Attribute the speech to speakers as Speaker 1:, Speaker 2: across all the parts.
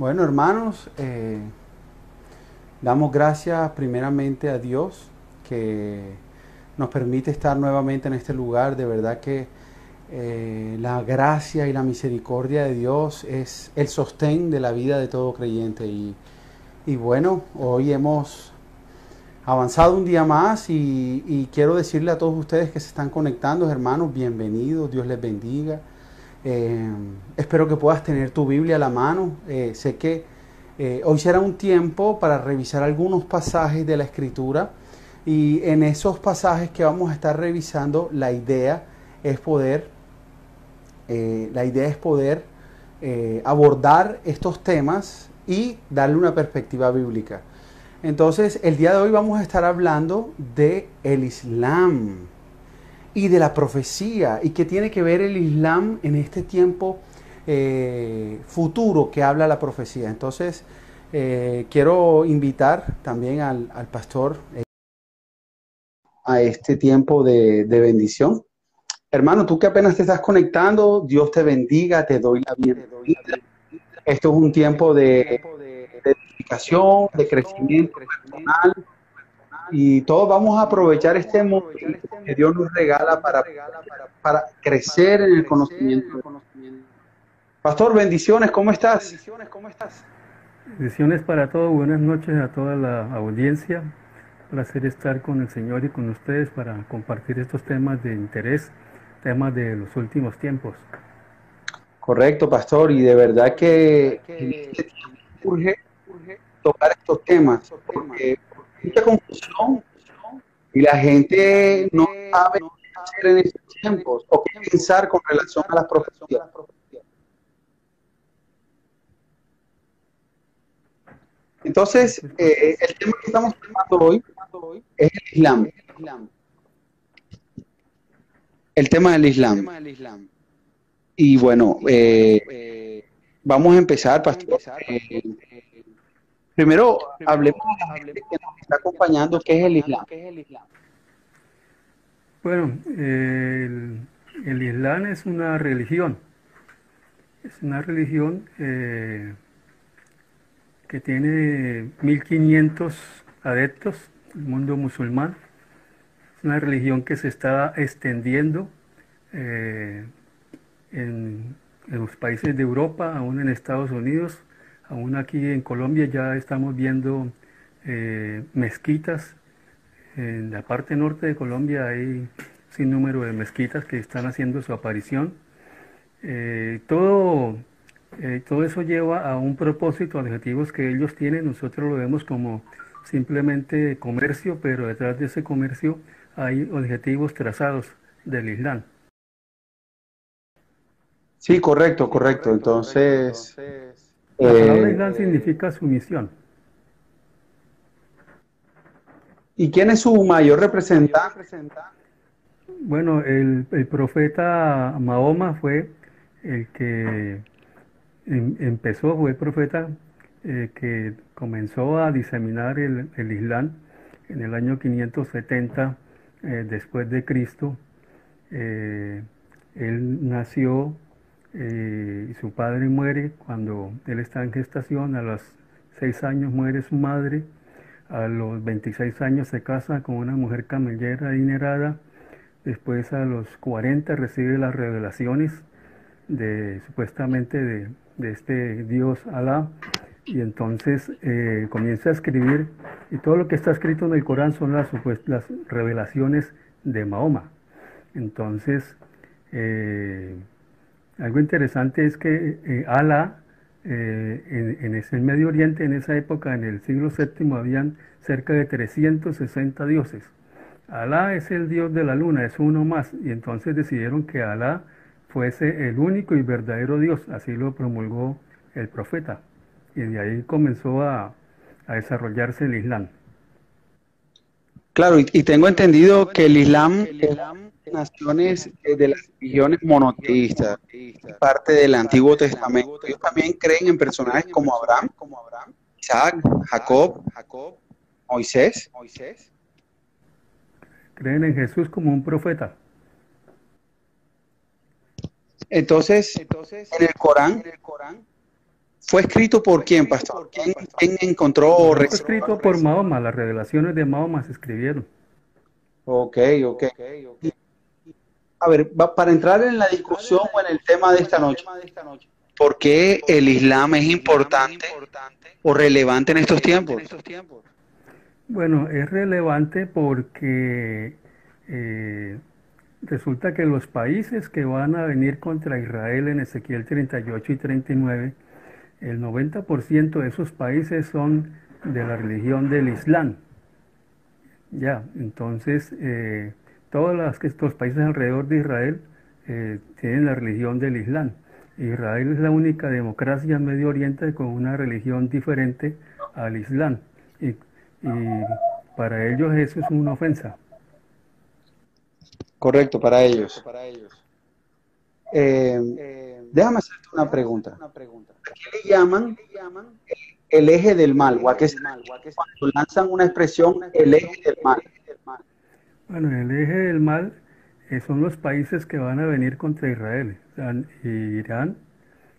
Speaker 1: Bueno, hermanos, damos gracias primeramente a Dios que nos permite estar nuevamente en este lugar. De verdad que la gracia y la misericordia de Dios es el sostén de la vida de todo creyente. Y bueno, hoy hemos avanzado un día más y quiero decirle a todos ustedes que se están conectando, hermanos, bienvenidos, Dios les bendiga. Eh, Espero que puedas tener tu Biblia a la mano. Sé que hoy será un tiempo para revisar algunos pasajes de la Escritura y en esos pasajes que vamos a estar revisando, es poder, la idea es poder abordar estos temas y darle una perspectiva bíblica. Entonces, el día de hoy vamos a estar hablando de el Islam y de la profecía y qué tiene que ver el Islam en este tiempo futuro que habla la profecía. Entonces, quiero invitar también al pastor a este tiempo de bendición. Hermano, tú que apenas te estás conectando, Dios te bendiga, te doy la bienvenida. Esto es un tiempo de edificación, de crecimiento personal y todos vamos a aprovechar este momento que Dios nos regala para crecer en el conocimiento. Pastor, bendiciones, ¿cómo estás?
Speaker 2: Bendiciones para todos, buenas noches a toda la audiencia. Placer estar con el Señor y con ustedes para compartir estos temas de interés, temas de los últimos tiempos.
Speaker 1: Correcto, pastor, y de verdad que en este tiempo urge tocar estos temas, porque hay mucha confusión y la gente no sabe qué hacer en estos tiempos o qué pensar con relación a las profecías. Entonces, el tema que estamos tratando hoy es el Islam, el tema del Islam. Y bueno, vamos a empezar, pastor. Primero, hablemos de la gente que nos está acompañando, ¿qué es el Islam?
Speaker 2: Bueno, el Islam es una religión que tiene 1500 adeptos, el mundo musulmán. Es una religión que se está extendiendo eh, en los países de Europa, aún en Estados Unidos, aún aquí en Colombia ya estamos viendo mezquitas. En la parte norte de Colombia hay sin número de mezquitas que están haciendo su aparición. Eh, todo, todo eso lleva a un propósito, a objetivos que ellos tienen. Nosotros lo vemos como simplemente comercio, pero detrás de ese comercio hay objetivos trazados del Islam.
Speaker 1: Sí, correcto, correcto. Entonces,
Speaker 2: La palabra
Speaker 1: eh,
Speaker 2: Islam significa sumisión.
Speaker 1: ¿y quién es su mayor representante?
Speaker 2: Bueno, el profeta Mahoma fue el que empezó, fue el profeta que comenzó a diseminar el Islam en el año 570 después de Cristo. Eh, Él nació y su padre muere cuando él está en gestación. A los 6 años muere su madre. A los 26 años se casa con una mujer camellera adinerada. Después a los 40 recibe las revelaciones de supuestamente de este Dios Alá, y entonces comienza a escribir, y todo lo que está escrito en el Corán son las revelaciones de Mahoma. Entonces, eh, algo interesante es que Alá, en ese Medio Oriente, en esa época, en el siglo séptimo, habían cerca de 360 dioses. Alá es el dios de la luna, es uno más, y entonces decidieron que Alá fuese el único y verdadero Dios, así lo promulgó el profeta, y de ahí comenzó a desarrollarse el Islam.
Speaker 1: Claro, y tengo entendido que el Islam es una de las naciones de las religiones monoteístas, y parte del Antiguo Testamento. Ellos también creen en personajes como Abraham, Isaac, Jacob, Moisés.
Speaker 2: Creen en Jesús como un profeta.
Speaker 1: Entonces, en el Corán ¿Fue escrito por quién, pastor? ¿Quién encontró o
Speaker 2: Bueno, fue
Speaker 1: recibió?
Speaker 2: escrito por Mahoma, las revelaciones de Mahoma se escribieron.
Speaker 1: Ok, ok. Y, a ver, para entrar en la discusión o en el tema de esta noche, ¿por qué el Islam es importante o relevante en estos tiempos?
Speaker 2: Bueno, es relevante porque eh, resulta que los países que van a venir contra Israel en Ezequiel 38 y 39, el 90% de esos países son de la religión del Islam. Ya, entonces todos estos países alrededor de Israel tienen la religión del Islam. Israel es la única democracia en Medio Oriente con una religión diferente al Islam. Y, y para ellos eso es una ofensa.
Speaker 1: Correcto, para ellos. Eh, déjame hacerte una pregunta. ¿A qué le llaman el eje del mal? ¿O a qué se refiere cuando lanzan una expresión, el eje del mal?
Speaker 2: Bueno, el eje del mal son los países que van a venir contra Israel. Están Irán,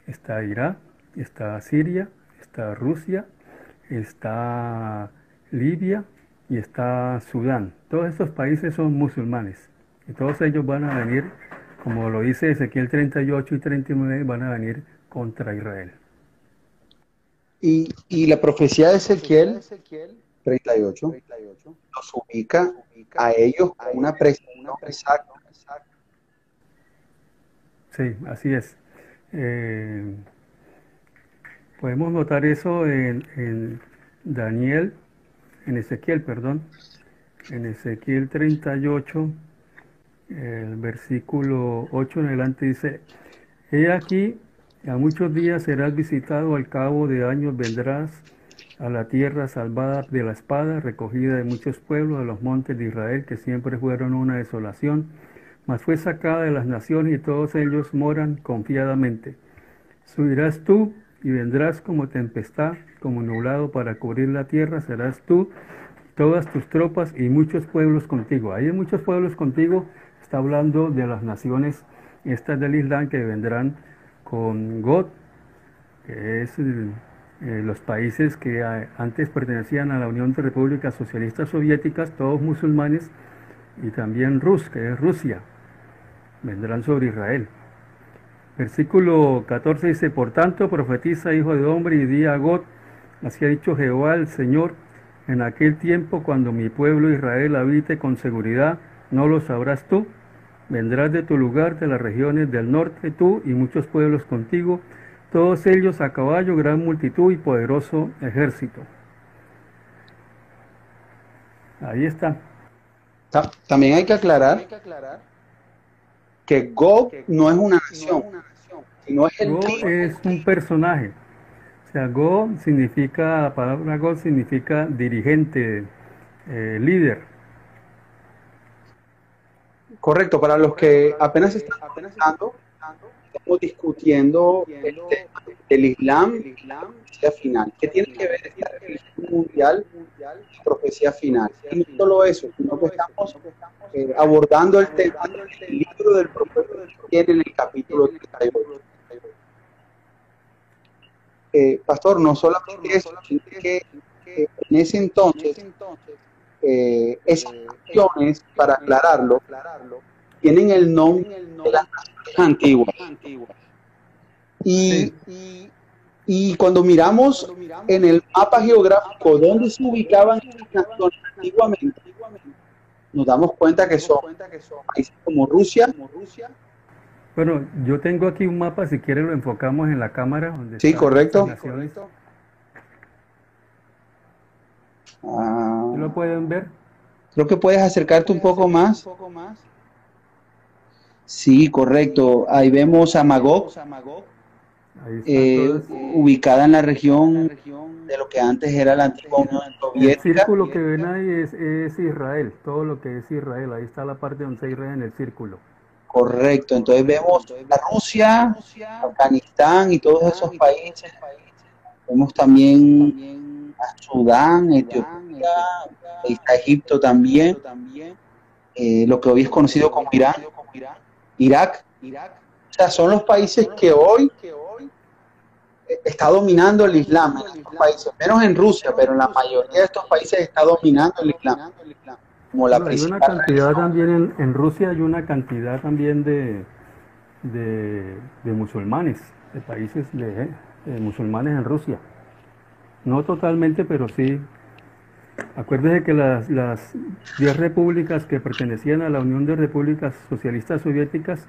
Speaker 2: está Irak, está Siria, está Rusia, está Libia y está Sudán. Todos estos países son musulmanes y todos ellos van a venir, como lo dice Ezequiel 38 y 39, van a venir contra Israel.
Speaker 1: Y la profecía de Ezequiel 38 los ubica a ellos con una precisión exacta.
Speaker 2: Sí, así es. Eh, Podemos notar eso en Daniel, en Ezequiel, perdón, en Ezequiel 38, el versículo 8 en adelante dice, he aquí, a muchos días serás visitado, al cabo de años vendrás a la tierra salvada de la espada, recogida de muchos pueblos, de los montes de Israel, que siempre fueron una desolación, mas fue sacada de las naciones y todos ellos moran confiadamente. Subirás tú y vendrás como tempestad, como nublado para cubrir la tierra, serás tú, todas tus tropas y muchos pueblos contigo. Ahí hay muchos pueblos contigo, está hablando de las naciones estas del Islam que vendrán con God, que es los países que antes pertenecían a la Unión de Repúblicas Socialistas Soviéticas, todos musulmanes, y también Rus, que es Rusia, vendrán sobre Israel. Versículo 14 dice, por tanto, profetiza, hijo de hombre, y di a God, así ha dicho Jehová el Señor, en aquel tiempo cuando mi pueblo Israel habite con seguridad, no lo sabrás tú, vendrás de tu lugar, de las regiones del norte, tú y muchos pueblos contigo, todos ellos a caballo, gran multitud y poderoso ejército. Ahí está.
Speaker 1: También hay que aclarar que Gog no es una nación, sino es el
Speaker 2: Go
Speaker 1: tipo.
Speaker 2: es un personaje. O sea, Go significa, la palabra Go significa dirigente, líder.
Speaker 1: Correcto, para los que apenas están conectando, estamos discutiendo el tema del Islam y la profecía final. ¿Qué tiene que ver esta religión mundial y la profecía final? Y no solo eso, sino que estamos abordando el tema del libro del profeta que tiene en el capítulo 38. Pastor, no solamente eso, sino que en ese entonces esas naciones, para aclararlo, tienen el nombre de las naciones antiguas.
Speaker 2: Sí.
Speaker 1: Y cuando miramos en el mapa geográfico dónde se ubicaban esas naciones antiguamente, nos damos cuenta que son países como Rusia.
Speaker 2: Bueno, yo tengo aquí un mapa, si quieren lo enfocamos en la cámara, donde
Speaker 1: Sí,
Speaker 2: están
Speaker 1: correcto.
Speaker 2: estas naciones.
Speaker 1: Ah,
Speaker 2: ¿Lo pueden ver?
Speaker 1: creo que puedes acercarte un poco más. Sí, correcto. Ahí vemos a Magog,
Speaker 2: Ahí están todas.
Speaker 1: ubicada en la región de lo que antes era la antigua Unión
Speaker 2: El
Speaker 1: Soviética.
Speaker 2: círculo que ven ahí es Israel, todo lo que es Israel. Ahí está la parte donde está Israel en el círculo.
Speaker 1: Correcto. Entonces vemos a Rusia, Afganistán y todos esos países. Vemos también a Sudán, Etiopía, ahí está Egipto también, lo que hoy es conocido como Irán, Irak. O sea, son los países que hoy está dominando el Islam en estos países, menos en Rusia, pero en la mayoría de estos países está dominando el Islam como la
Speaker 2: Bueno, hay una
Speaker 1: principal
Speaker 2: cantidad
Speaker 1: religión.
Speaker 2: también en Rusia, hay una cantidad también de musulmanes, de países de musulmanes en Rusia. No totalmente, pero sí. Acuérdese que las 10 repúblicas que pertenecían a la Unión de Repúblicas Socialistas Soviéticas,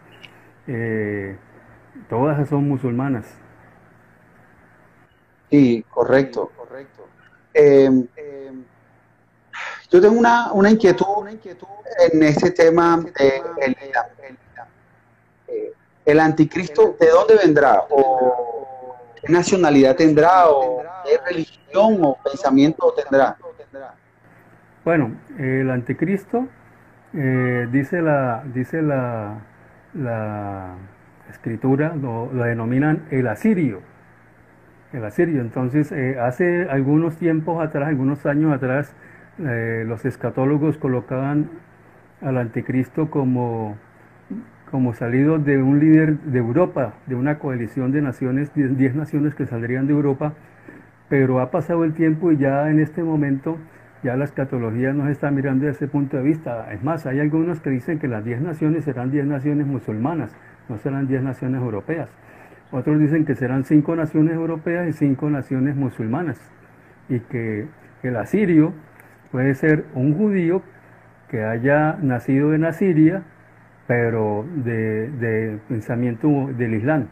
Speaker 2: eh, todas son musulmanas.
Speaker 1: Sí, correcto. Eh, yo tengo una inquietud en este tema de el anticristo, ¿de dónde vendrá? ¿O qué nacionalidad tendrá? ¿O qué religión o pensamiento tendrá?
Speaker 2: Bueno, el anticristo, la escritura, lo denominan el asirio. El asirio. Entonces, hace algunos tiempos atrás, algunos años atrás, los escatólogos colocaban al anticristo como salido de un líder de Europa, de una coalición de naciones, 10 naciones que saldrían de Europa, pero ha pasado el tiempo y ya en este momento ya la escatología nos está mirando desde ese punto de vista. Es más, hay algunos que dicen que las 10 naciones serán 10 naciones musulmanas, no serán 10 naciones europeas. Otros dicen que serán 5 naciones europeas y 5 naciones musulmanas, y que el asirio puede ser un judío que haya nacido en Asiria, pero de pensamiento del Islam.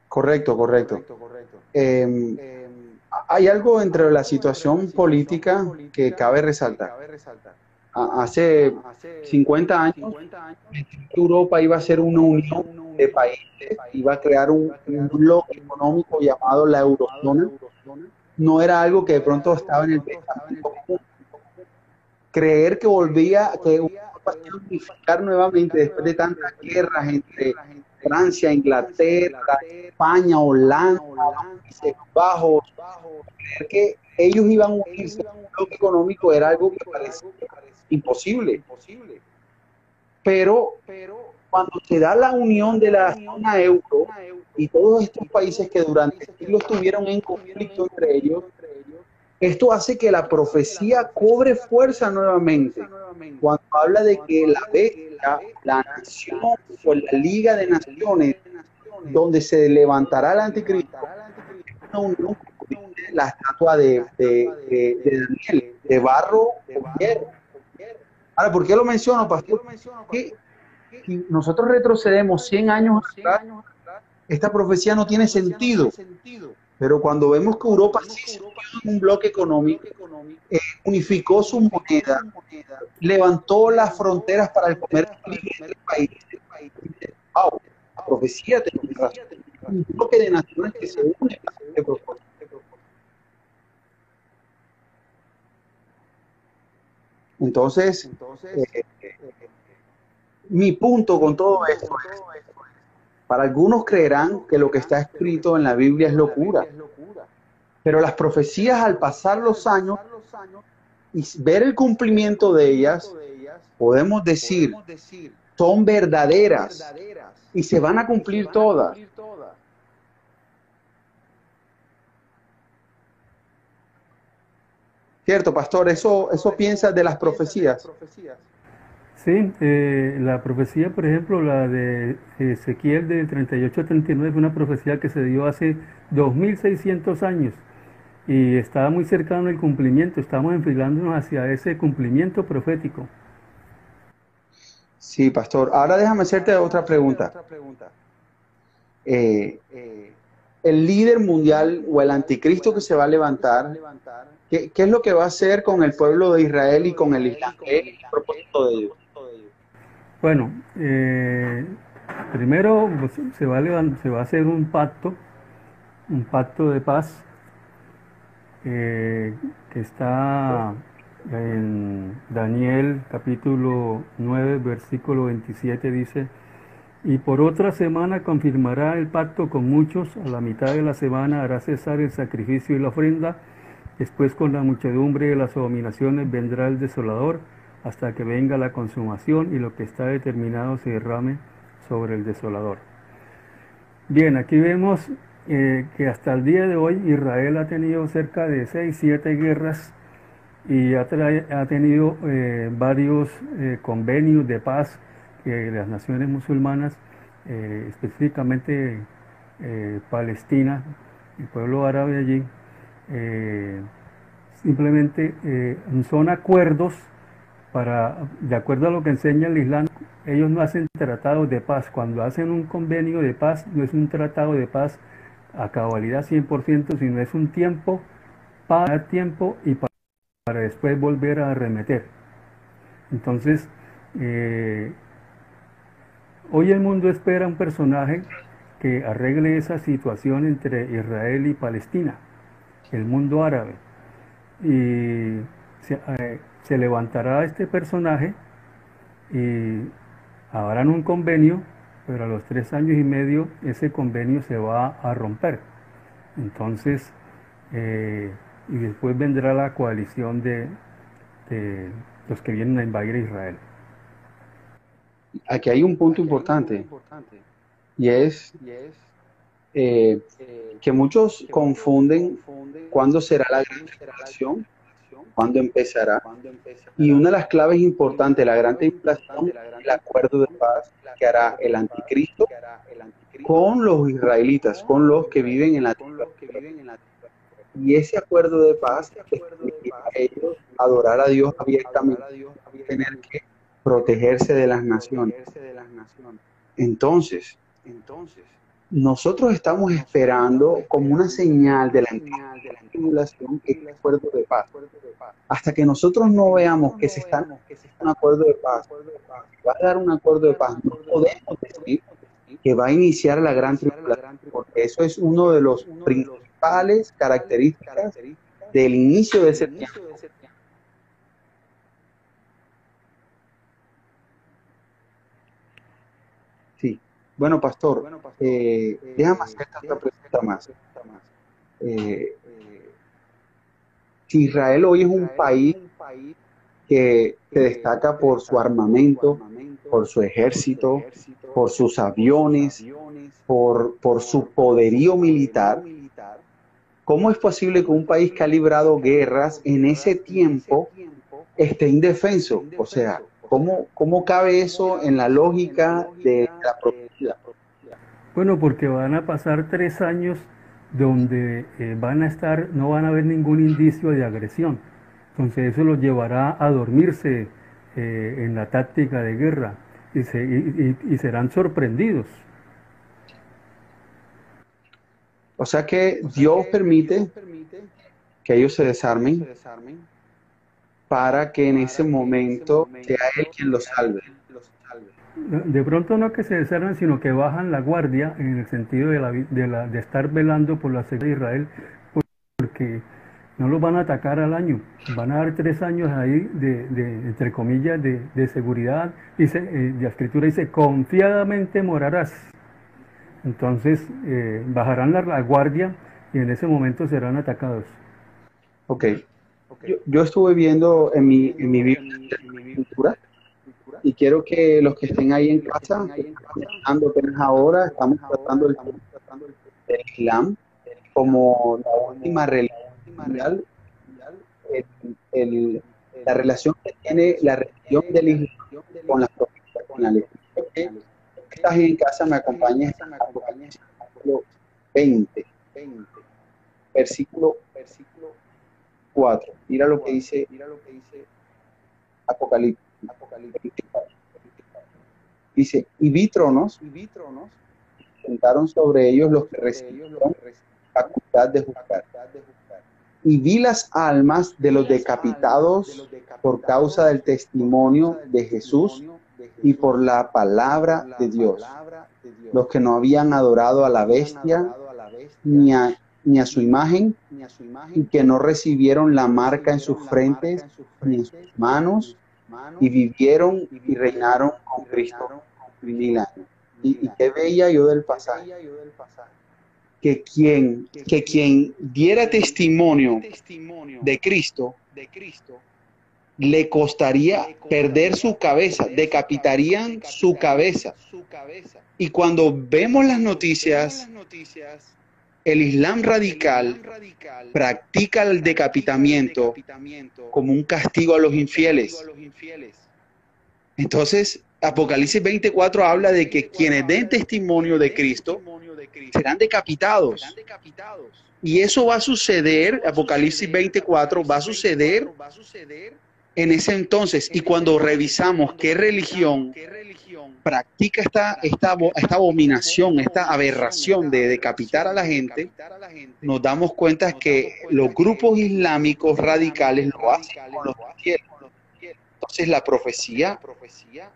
Speaker 1: Correcto, correcto. Eh, Hay algo entre la situación política que cabe resaltar. Hace 50 años, Europa iba a ser una unión de países, iba a crear un bloque económico llamado la eurozona. No era algo que de pronto estaba en el pensamiento común. Creer que que Europa se iba a unificar nuevamente después de tantas guerras entre Francia, Inglaterra, España, Holanda, los Países Bajos, creer que ellos iban a unirse en un bloque económico era algo que parecía imposible. Pero cuando se da la unión de la zona euro y todos estos países que durante siglos estuvieron en conflicto entre ellos, esto hace que la profecía cobre fuerza nuevamente. Cuando habla de que la bestia, la nación o la liga de naciones, donde se levantará el anticristo, una unión, como dice la estatua de Daniel, de barro con hierro. Ahora, ¿por qué lo menciono, pastor? Que si nosotros retrocedemos 100 años atrás, esta profecía no tiene sentido. Pero cuando vemos que Europa sí se unió en un bloque económico, unificó su moneda, levantó las fronteras para el comercio libre entre países, wow, la profecía tiene razón. Un bloque de naciones que se unen para este propósito. Entonces, eh, mi punto con todo esto es, para algunos creerán que lo que está escrito en la Biblia es locura, pero las profecías al pasar los años y ver el cumplimiento de ellas, podemos decir, son verdaderas y se van a cumplir todas. ¿Cierto, pastor? Eso piensas de las profecías.
Speaker 2: Sí, la profecía, por ejemplo, la de Ezequiel del 38-39, fue una profecía que se dio hace 2600 años y estaba muy cercano el cumplimiento. Estamos enfilándonos hacia ese cumplimiento profético.
Speaker 1: Sí, pastor. Ahora déjame hacerte otra pregunta. Eh, el líder mundial o el anticristo que se va a levantar, ¿qué es lo que va a hacer con el pueblo de Israel y con el Islam? ¿Qué es el propósito de Dios?
Speaker 2: Bueno, primero pues, se va a hacer un pacto de paz que está en Daniel capítulo 9, versículo 27, dice: y por otra semana confirmará el pacto con muchos, a la mitad de la semana hará cesar el sacrificio y la ofrenda, después con la muchedumbre de las abominaciones vendrá el desolador, hasta que venga la consumación y lo que está determinado se derrame sobre el desolador. Bien, aquí vemos que hasta el día de hoy Israel ha tenido cerca de 6, 7 guerras y ha tenido varios convenios de paz que las naciones musulmanas, específicamente Palestina, el pueblo árabe allí, eh, simplemente son acuerdos de acuerdo a lo que enseña el Islam, ellos no hacen tratados de paz. Cuando hacen un convenio de paz, no es un tratado de paz a cabalidad 100%, sino es un tiempo para dar tiempo y para después volver a arremeter. Entonces, eh, hoy el mundo espera un personaje que arregle esa situación entre Israel y Palestina, el mundo árabe. Y se levantará este personaje y harán un convenio, pero a los 3 años y medio ese convenio se va a romper. Entonces, y después vendrá la coalición de los que vienen a invadir a Israel.
Speaker 1: Aquí hay un punto importante y es eh, que muchos confunden cuándo será la gran tribulación, cuándo empezará. Y una de las claves importantes de la gran tribulación es el acuerdo de paz que hará el anticristo con los israelitas, con los que viven en la tierra. Y ese acuerdo de paz les permitirá a ellos adorar a Dios abiertamente, tener que protegerse de las naciones. Entonces, nosotros estamos esperando como una señal de la tribulación este acuerdo de paz. Hasta que nosotros no veamos que se está negociando un acuerdo de paz, va a dar un acuerdo de paz, no podemos decir que va a iniciar la gran tribulación, porque eso es uno de los principales características del inicio de ese tiempo. Sí. Bueno, pastor, déjame hacerte otra pregunta más. Eh, si Israel hoy es un país que se destaca por su armamento, por su ejército, por sus aviones, por su poderío militar, ¿cómo es posible que un país que ha librado guerras en ese tiempo esté indefenso? O sea, ¿cómo cabe eso en la lógica de la profecía?
Speaker 2: Bueno, porque van a pasar 3 años donde no van a haber ningún indicio de agresión. Entonces eso los llevará a dormirse en la táctica de guerra y serán sorprendidos.
Speaker 1: O sea que Dios permite que ellos se desarmen para que en ese momento sea Él quien los salve.
Speaker 2: De pronto no que se desarman, sino que bajan la guardia en el sentido de estar velando por la seguridad de Israel, porque no los van a atacar al año. Van a dar 3 años ahí entre comillas, de seguridad. Dice, la escritura dice, confiadamente morarás. Entonces bajarán la guardia y en ese momento serán atacados.
Speaker 1: Ok. Yo estuve viendo en mi Biblia escritura y quiero que los que estén ahí en casa, que están conectando apenas ahora, estamos tratando el tema del Islam como la última religión mundial, el- el- la relación que tiene la religión del Islam con las profecías finales. Quiero que estás en casa, me acompañes a Apocalipsis capítulo 20, versículo 4. Mira lo que dice Apocalipsis. Dice, y vi tronos, sentaron sobre ellos los que recibieron facultad de juzgar. Y vi las almas de los decapitados por causa del testimonio de Jesús y por la palabra de Dios, los que no habían adorado a la bestia ni a su imagen, y que no recibieron la marca en sus frentes ni en sus manos, y vivieron y reinaron con Cristo 1000 años. Y qué bella yo del pasaje, que quien diera testimonio de Cristo le costaría perder su cabeza, decapitarían su cabeza. Y cuando vemos las noticias, el Islam radical practica el decapitamiento como un castigo a los infieles. Entonces, Apocalipsis 24 habla de que quienes den testimonio de Cristo serán decapitados. Y eso va a suceder, Apocalipsis 24 va a suceder en ese entonces. Y cuando revisamos qué religión practica esta abominación, esta aberración de decapitar a la gente, nos damos cuenta que los grupos islámicos radicales lo hacen con los infieles. Entonces la profecía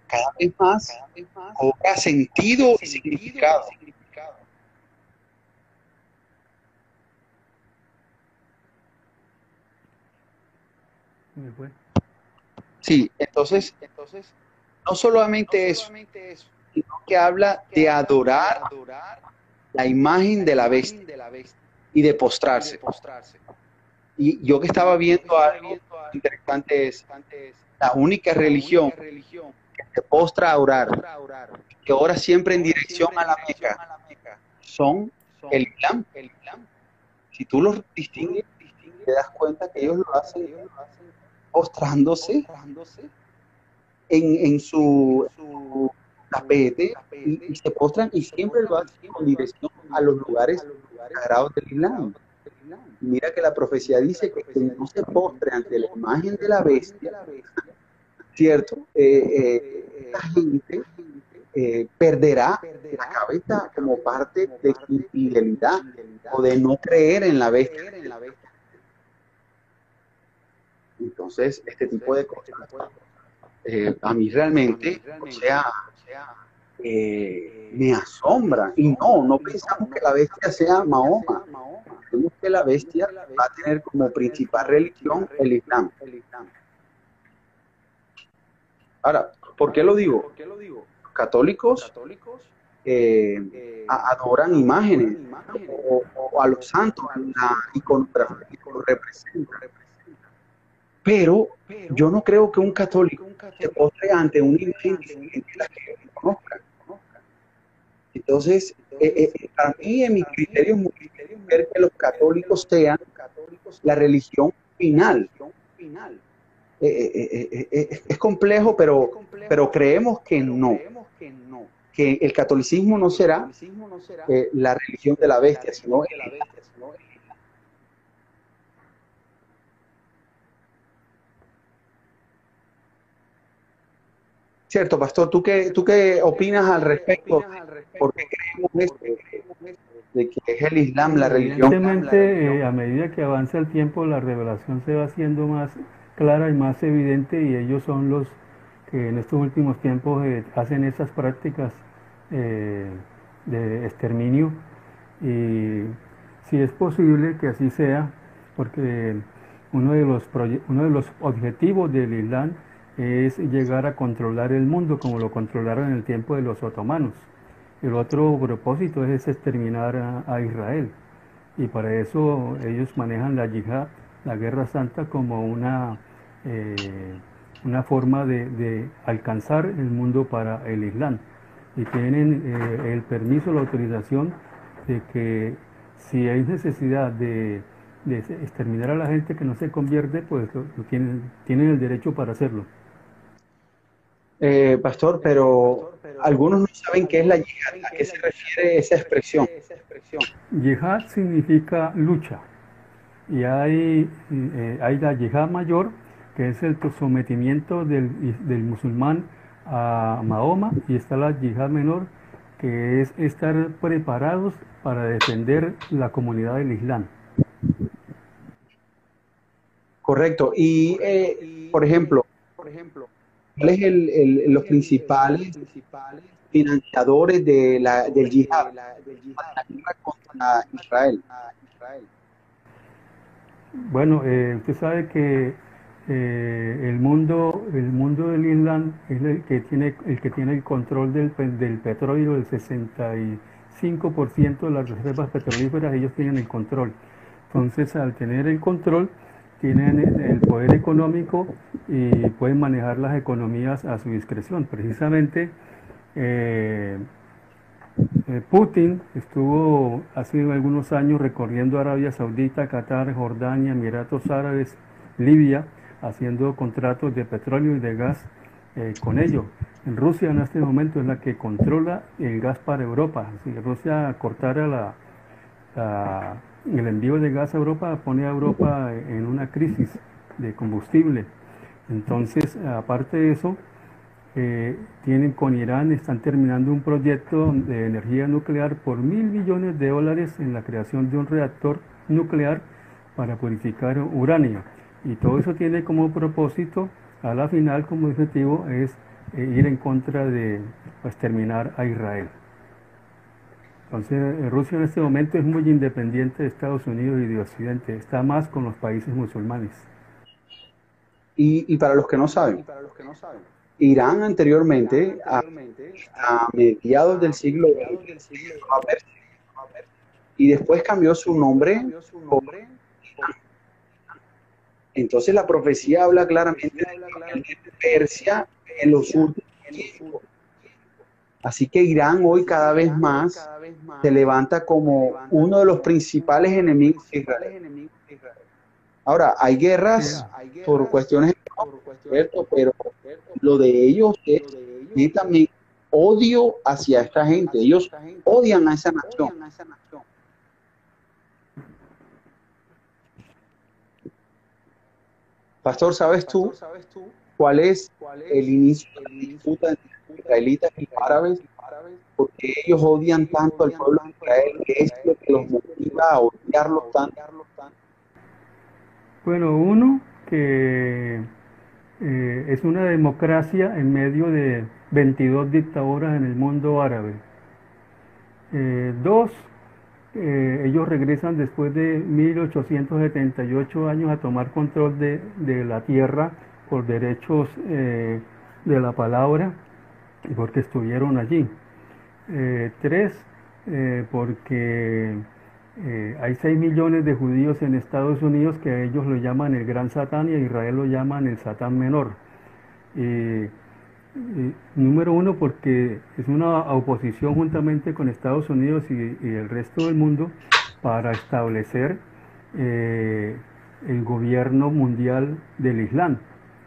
Speaker 1: cada vez más cobra sentido y significado. Sí, entonces no solamente eso, sino que habla de adorar la imagen de la bestia y de postrarse. Y yo que estaba viendo algo interesante es la única religión que se postra a orar, que ora siempre en dirección a la Meca, son el Islam. Si tú los distingues, te das cuenta que ellos lo hacen postrándose en su tapete y se postran y siempre lo hacen con dirección a los lugares sagrados del Islam. Mira que la profecía dice que quien no se postre ante la imagen de la bestia, ¿cierto? Esta gente perderá la cabeza como parte de su infidelidad o de no creer en la bestia. Entonces, este tipo de cosas a mí realmente, me asombra. Y no pensamos que la bestia sea Mahoma. Pensamos que la bestia va a tener como principal religión el Islam. Ahora, ¿por qué lo digo? Los católicos adoran imágenes o a los santos, la iconografía que lo representa. Pero yo no creo que un católico se postre ante una imagen diferente a la que yo conozca. Entonces, para mí, en mi criterio, es ver que los católicos sean la religión final. Es complejo, pero creemos que no. Que el catolicismo no será la religión de la bestia, sino el Islam. Cierto, pastor, ¿tú qué opinas al respecto? ¿Por qué creemos esto? De que es el Islam la religión.
Speaker 2: Evidentemente, a medida que avanza el tiempo, la revelación se va haciendo más clara y más evidente, y ellos son los que en estos últimos tiempos hacen esas prácticas de exterminio. Y si es posible que así sea, porque uno de los objetivos del Islam es llegar a controlar el mundo como lo controlaron en el tiempo de los otomanos. El otro propósito es exterminar a Israel, y para eso ellos manejan la yihad, la guerra santa, como una forma de alcanzar el mundo para el Islam. Y tienen el permiso, la autorización de que si hay necesidad de exterminar a la gente que no se convierte, pues tienen el derecho para hacerlo.
Speaker 1: Pastor, pero algunos no saben qué es la yihad. ¿A qué se refiere esa expresión?
Speaker 2: Yihad significa lucha, y hay la yihad mayor, que es el sometimiento del musulmán a Mahoma, y está la yihad menor, que es estar preparados para defender la comunidad del Islam.
Speaker 1: Correcto. Y, por ejemplo, ¿cuáles son los principales financiadores del yihad, la guerra contra Israel?
Speaker 2: Bueno, usted sabe que el mundo del Islam es el que tiene el control del petróleo. Del 65% de las reservas petrolíferas ellos tienen el control. Entonces, al tener el control, tienen el poder económico y pueden manejar las economías a su discreción. Precisamente Putin estuvo hace algunos años recorriendo Arabia Saudita, Qatar, Jordania, Emiratos Árabes, Libia, haciendo contratos de petróleo y de gas con ellos. En Rusia en este momento es la que controla el gas para Europa. Si Rusia cortara el envío de gas a Europa, pone a Europa en una crisis de combustible. Entonces, aparte de eso, tienen con Irán, están terminando un proyecto de energía nuclear por $1.000 millones en la creación de un reactor nuclear para purificar uranio. Y todo eso tiene como propósito, a la final, como objetivo, es ir en contra de exterminar a Israel. Entonces, Rusia en este momento es muy independiente de Estados Unidos y de Occidente, está más con los países musulmanes.
Speaker 1: Y para los que no saben, Irán anteriormente, a mediados del siglo XX, a Persia, y después cambió su nombre por Irán. Entonces la profecía habla claramente de Persia en los últimos tiempos. Así que Irán hoy cada vez más se levanta como uno de los principales enemigos de Israel. Ahora, hay guerras por cuestiones económicas, ¿cierto? Pero lo de ellos es también odio hacia esta gente. Ellos odian a esa nación. Pastor, ¿sabes tú cuál es el inicio de la disputa entre israelitas y árabes? Porque ellos odian tanto al pueblo de Israel, que es lo que los motiva a odiarlos tanto.
Speaker 2: Bueno, uno, que es una democracia en medio de 22 dictaduras en el mundo árabe. Dos, ellos regresan después de 1878 años a tomar control de la tierra por derechos de la palabra y porque estuvieron allí. Tres, porque hay 6 millones de judíos en Estados Unidos que ellos lo llaman el Gran Satán y a Israel lo llaman el Satán Menor. Número uno, porque es una oposición juntamente con Estados Unidos y el resto del mundo para establecer el gobierno mundial del Islam.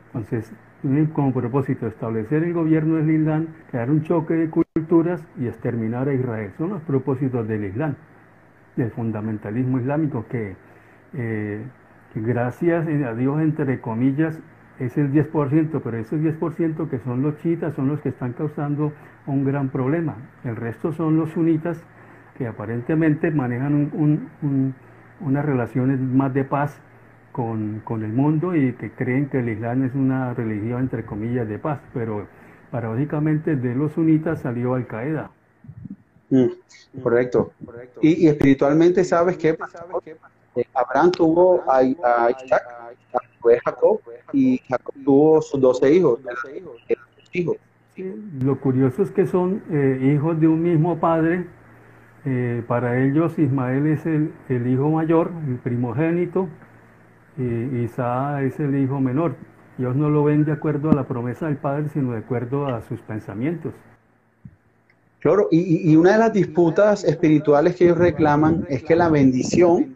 Speaker 2: Entonces, tienen como propósito establecer el gobierno del Islam, crear un choque de culturas y exterminar a Israel. Son los propósitos del Islam, del fundamentalismo islámico, que gracias a Dios, entre comillas, es el 10%, pero esos 10% que son los chiitas son los que están causando un gran problema. El resto son los sunitas, que aparentemente manejan unas relaciones más de paz con el mundo y que creen que el Islam es una religión, entre comillas, de paz, pero paradójicamente de los sunitas salió Al Qaeda.
Speaker 1: Correcto. Y espiritualmente, ¿sabes qué? Abraham tuvo a Isaac, fue Jacob, y Jacob tuvo sus 12 hijos.
Speaker 2: Sí, lo curioso es que son hijos de un mismo padre. Para ellos Ismael es el hijo mayor, el primogénito, y Isaac es el hijo menor. Ellos no lo ven de acuerdo a la promesa del padre, sino de acuerdo a sus pensamientos.
Speaker 1: Claro, y una de las disputas espirituales que ellos reclaman es que la bendición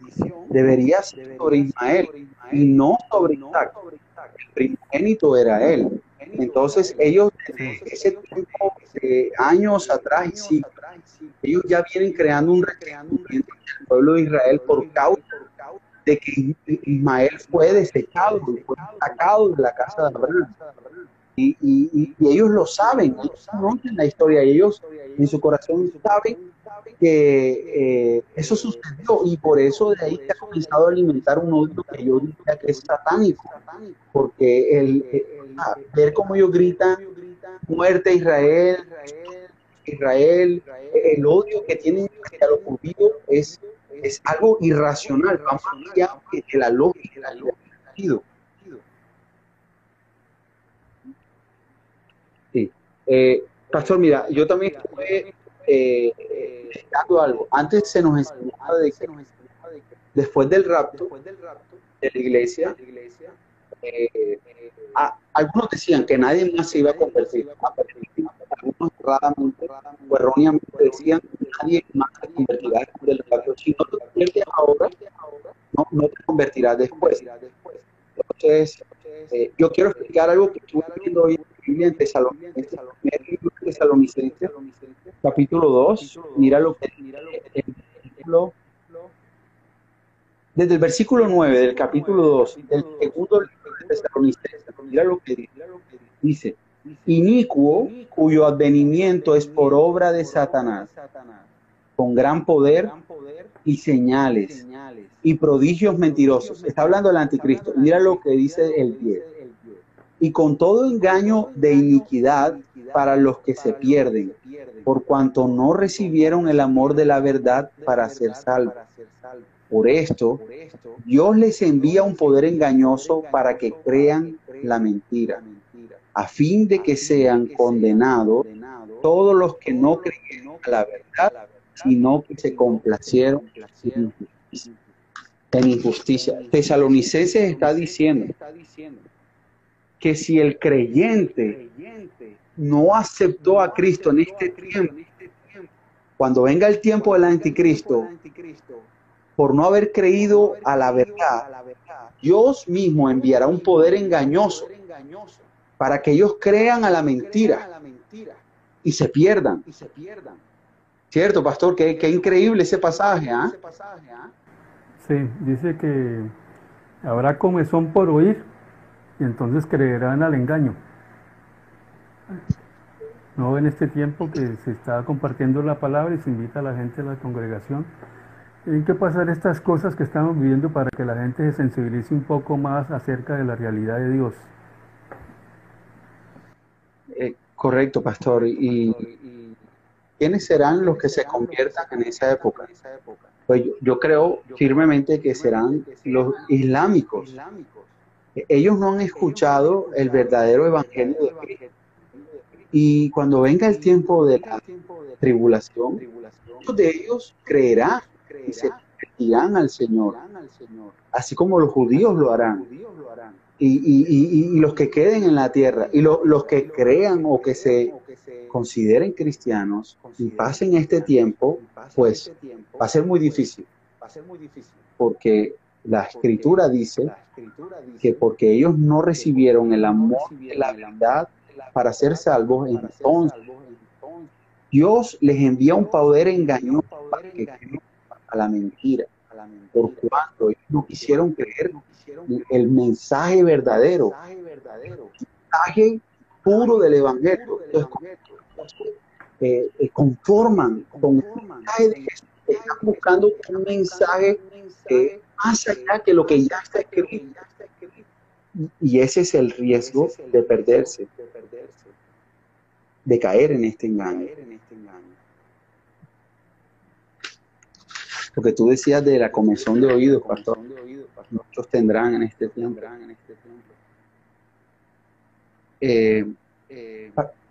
Speaker 1: debería ser sobre Ismael y no sobre Isaac. El primogénito era él. Entonces ellos, desde ese tiempo, años atrás y siglos, ellos ya vienen creando un resentimiento en el pueblo de Israel por causa de que Ismael fue desechado, fue sacado de la casa de Abraham. Y ellos lo saben, ellos conocen la historia, y ellos en su corazón saben que eso sucedió, y por eso de ahí se ha comenzado a alimentar un odio que yo diría que es satánico, porque ver cómo ellos gritan muerte a Israel, Israel, el odio que tienen hacia los judíos es algo irracional, va más allá de la lógica, del sentido. Sí. Pastor, mira, yo también estuve explicando algo. Antes se nos enseñaba de que después del rapto de la iglesia, algunos decían que nadie más se iba a convertir. Algunos erradamente o erróneamente decían que nadie más se convertirá después del rapto. Si no te conviertes ahora, no te convertirás después. Entonces, yo quiero explicar algo que estuve viendo hoy en la Biblia en Tesalonicenses, primer libro de Tesalonicenses, capítulo 2. Mira lo que desde el versículo 9 del capítulo 2 del segundo libro de Tesalonicenses, mira lo que dice: inicuo, cuyo advenimiento es por obra de Satanás, con gran poder y señales y prodigios mentirosos. Está hablando del anticristo. Mira lo que dice el 10. Y con todo engaño de iniquidad para los que se pierden, por cuanto no recibieron el amor de la verdad para ser salvos. Por esto, Dios les envía un poder engañoso para que crean la mentira, a fin de que sean condenados todos los que no creyeron a la verdad, sino que se complacieron en injusticia. Tesalonicenses está diciendo que si el creyente no aceptó a Cristo en este tiempo, cuando venga el tiempo del anticristo, por no haber creído a la verdad, Dios mismo enviará un poder engañoso para que ellos crean a la mentira y se pierdan. ¿Cierto, pastor? Qué increíble ese pasaje, ¿ah?
Speaker 2: Sí, dice que habrá comezón por oír y entonces creerán al engaño. No en este tiempo que se está compartiendo la palabra y se invita a la gente a la congregación. Tienen que pasar estas cosas que estamos viviendo para que la gente se sensibilice un poco más acerca de la realidad de Dios.
Speaker 1: Correcto, pastor. ¿Y quiénes serán los que se conviertan en esa época? Pues yo creo firmemente que serán los islámicos. Ellos no han escuchado el verdadero evangelio de Cristo. Y cuando venga el tiempo de la tribulación, muchos de ellos creerán y se convertirán al Señor, así como los judíos lo harán. Y los que queden en la tierra, y los que crean o que se consideren cristianos y pasen este tiempo, pues va a ser muy difícil. Porque la Escritura dice que porque ellos no recibieron el amor de la verdad para ser salvos, entonces Dios les envía un poder engañoso para que crean a la mentira, por cuanto ellos no quisieron creer el mensaje verdadero, el mensaje puro del Evangelio. Entonces, conforman con el mensaje de Jesús, están buscando un mensaje más allá que lo que ya está escrito. Y ese es el riesgo de perderse, de caer en este engaño. Lo que tú decías de la comezón de oídos, pastor, muchos tendrán en este tiempo.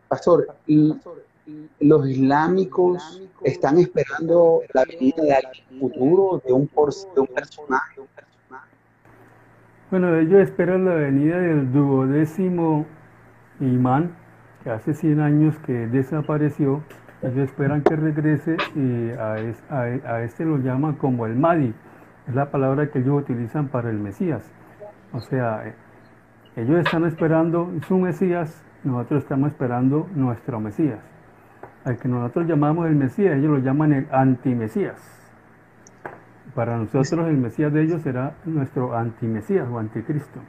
Speaker 1: Pastor, los islámicos están esperando la venida de alguien futuro, de un personaje.
Speaker 2: Bueno, ellos esperan la venida del 12º imán, que hace 100 años que desapareció. Ellos esperan que regrese y a este lo llaman como el Mahdi. Es la palabra que ellos utilizan para el Mesías. O sea, ellos están esperando su Mesías, nosotros estamos esperando nuestro Mesías. Al que nosotros llamamos el Mesías, ellos lo llaman el antimesías. Para nosotros el Mesías de ellos será nuestro antimesías o anticristo.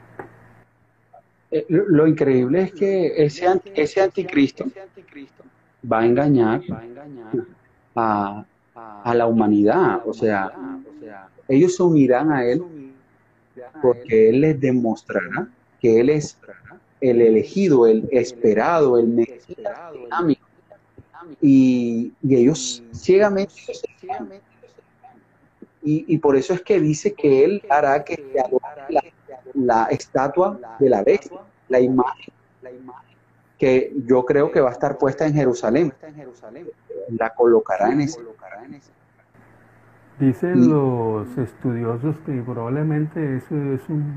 Speaker 1: Lo increíble es que ese anticristo va a engañar a la humanidad. O sea, ellos se unirán a él porque él les demostrará que él es el elegido, el esperado, el Mesías dinámico. Y ellos ciegamente y por eso es que dice que él hará que se adore la estatua de la bestia, la imagen que yo creo que va a estar puesta en Jerusalén. La colocará en ese.
Speaker 2: Dicen
Speaker 1: Y
Speaker 2: los estudiosos que probablemente eso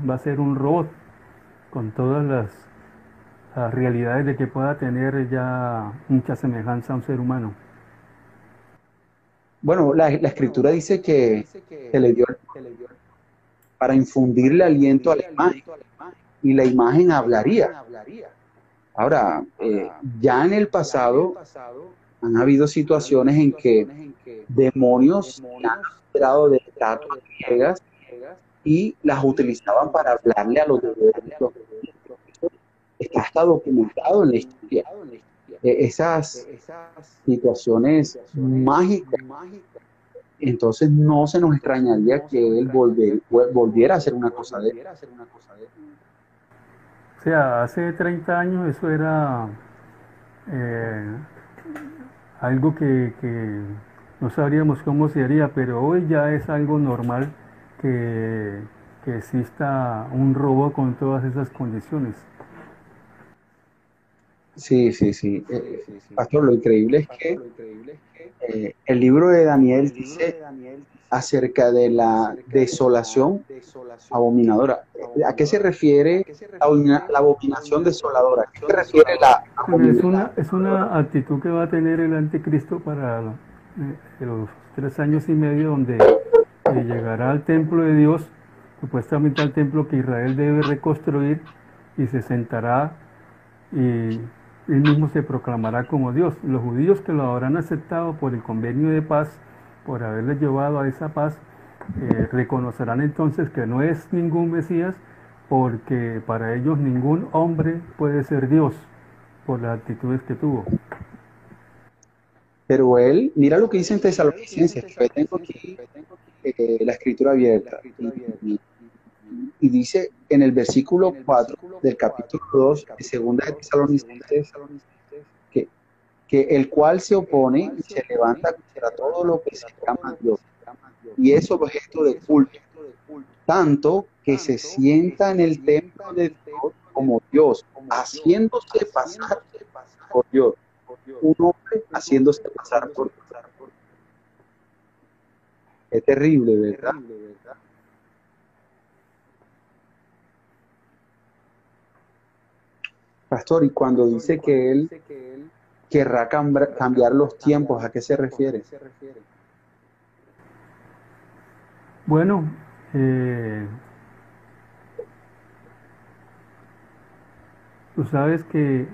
Speaker 2: va a ser un robot con todas las realidades de que pueda tener ya mucha semejanza a un ser humano.
Speaker 1: bueno, la escritura dice que se le dio para infundirle aliento a la imagen y la imagen hablaría. Ahora, ya en el pasado han habido situaciones en que demonios se han apoderado de estatuas griegas y las utilizaban para hablarle a los deberes de los niños. Eso está hasta documentado en la historia. Esas situaciones mágicas. Entonces no se nos extrañaría que él volviera a hacer una cosa de...
Speaker 2: O sea, hace 30 años eso era eh, algo que no sabríamos cómo se haría, pero hoy ya es algo normal que, que exista un robot con todas esas condiciones.
Speaker 1: Sí, sí, sí. Pastor, lo increíble es que el libro de Daniel dice acerca de la desolación abominadora. ¿A qué se refiere la abominación desoladora? ¿A qué se refiere la
Speaker 2: Bueno,
Speaker 1: abominación?
Speaker 2: es una actitud que va a tener el anticristo para los 3 años y medio donde llegará al templo de Dios, supuestamente al templo que Israel debe reconstruir y se sentará y él mismo se proclamará como Dios. Los judíos que lo habrán aceptado por el convenio de paz, por haberles llevado a esa paz, reconocerán entonces que no es ningún Mesías, porque para ellos ningún hombre puede ser Dios por las actitudes que tuvo.
Speaker 1: Pero él, mira lo que dice en Tesalonicenses, que tengo aquí la escritura abierta, y dice en el versículo 4 del capítulo 2 de segunda de Tesalonicenses, que, que el cual se opone y se levanta contra todo lo que se llama Dios, y es objeto de culto, tanto que se sienta en el templo de Dios como Dios, haciéndose pasar por Dios, un hombre haciéndose pasar por Dios. Es terrible, ¿verdad? Pastor, y cuando dice que él querrá cambiar los tiempos, ¿a qué se refiere?
Speaker 2: Bueno, eh, tú sabes que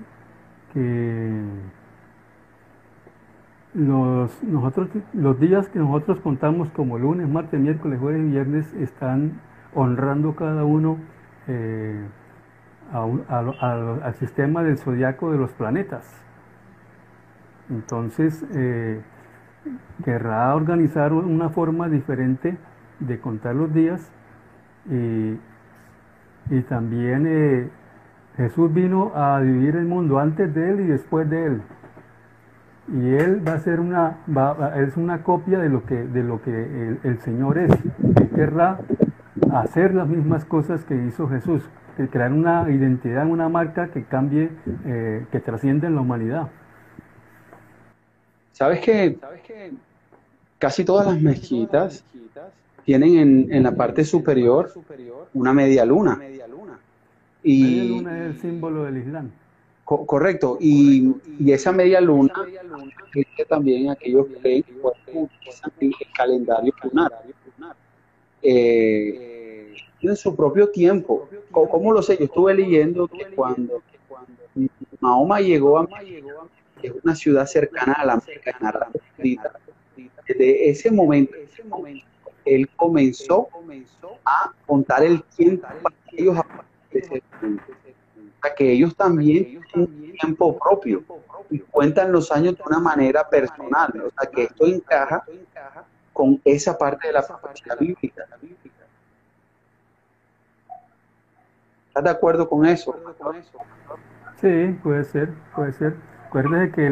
Speaker 2: los días que nosotros contamos como lunes, martes, miércoles, jueves y viernes están honrando cada uno eh, al sistema del zodiaco de los planetas. Entonces, querrá organizar una forma diferente de contar los días y, y también Jesús vino a dividir el mundo antes de él y después de él. Y él va a ser es una copia de lo que el Señor es. Él querrá hacer las mismas cosas que hizo Jesús, que crear una identidad, una marca que cambie, que trasciende en la humanidad.
Speaker 1: ¿Sabes que casi todas las mezquitas tienen en la parte superior una media luna?
Speaker 2: Media
Speaker 1: Y
Speaker 2: luna es el símbolo del Islam.
Speaker 1: correcto, y esa media luna rige también aquellos que creen que utilizan el calendario lunar. Eh, Tienen su propio tiempo. ¿Cómo lo sé? Yo estuve leyendo que cuando Mahoma llegó a Medina, que es una ciudad cercana a la Meca en Arabia Saudita, desde ese momento él comenzó a contar el tiempo para ellos a partir de ese momento. O sea, que ellos también tienen un tiempo propio y cuentan los años de una manera personal. O sea, que esto encaja con esa parte de la profecía bíblica. ¿Estás de acuerdo con eso?
Speaker 2: Sí, puede ser, puede ser. Acuérdese que